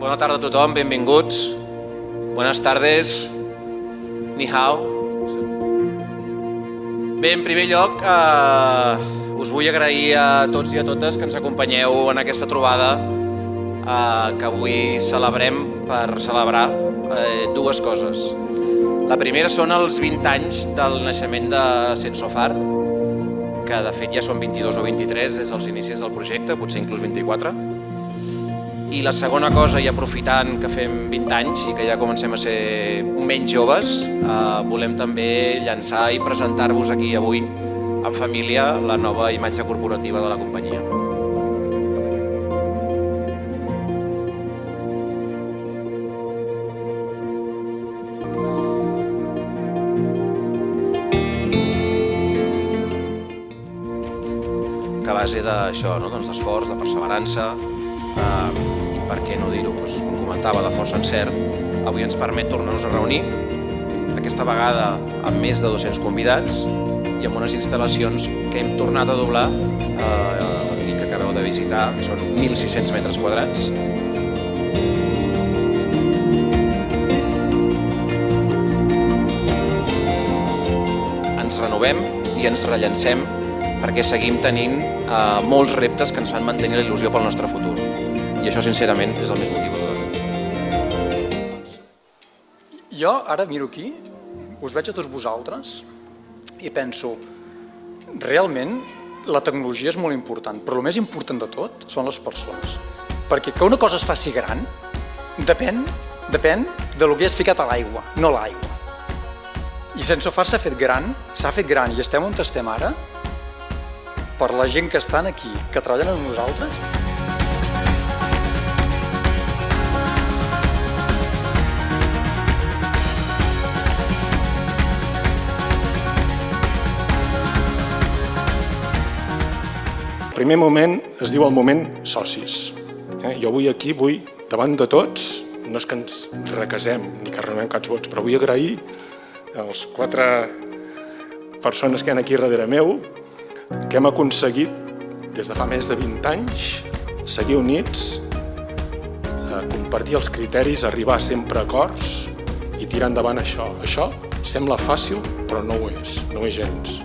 Bona tarda a tothom, benvinguts. Buenas tardes. Ni hao. Bé, en primer lloc, us vull agrair a tots i a totes que ens acompanyeu en aquesta trobada que avui celebrem per celebrar dues coses. La primera són els 20 anys del naixement de Sensofar, que de fet ja són 22 o 23 des dels inicis del projecte, potser inclús 24. I la segona cosa, i aprofitant que fem 20 anys i que ja comencem a ser menys joves, volem també llançar i presentar-vos aquí avui en família la nova imatge corporativa de la companyia. Que a base d'això, d'esforç, de perseverança, i per què no dir-ho, com comentava, de força encert, avui ens permet tornar-nos a reunir, aquesta vegada amb més de 200 convidats i amb unes instal·lacions que hem tornat a doblar i que acabeu de visitar, són 1.600 metres quadrats. Ens renovem i ens rellancem perquè seguim tenint molts reptes que ens fan mantenir la il·lusió pel nostre futur. I això, sincerament, és el més motivador de tot. Jo ara miro aquí, us veig a tots vosaltres i penso, realment la tecnologia és molt important, però el més important de tot són les persones. Perquè que una cosa es faci gran depèn del que has ficat a l'aigua, no l'aigua. I Sensofar s'ha fet gran i estem on estem ara per la gent que estan aquí, que treballen amb nosaltres. El primer moment es diu el moment socis. Jo avui aquí vull, davant de tots, no és que ens recasem ni que renovem caps vots, però vull agrair als 4 persones que hi ha aquí darrere meu que hem aconseguit, des de fa més de 20 anys, seguir units, compartir els criteris, arribar sempre a acords i tirar endavant això. Això sembla fàcil, però no ho és gens.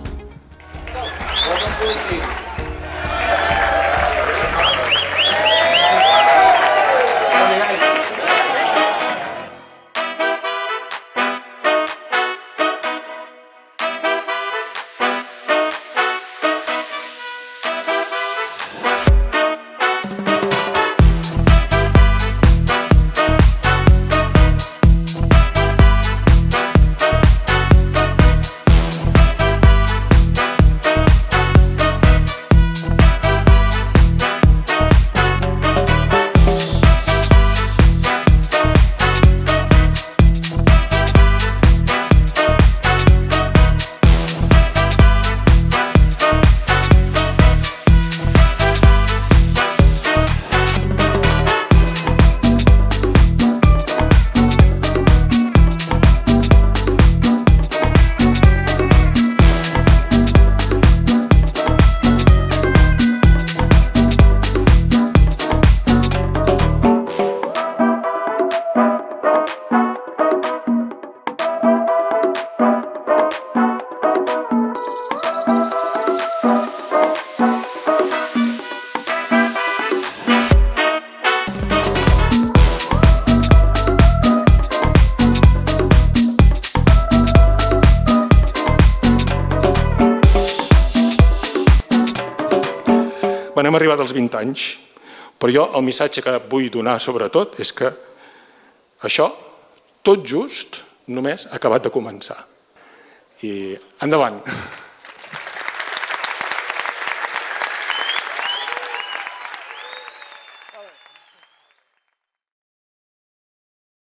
Hem arribat als 20 anys, però jo el missatge que vull donar sobretot és que això, tot just, només ha acabat de començar. I endavant!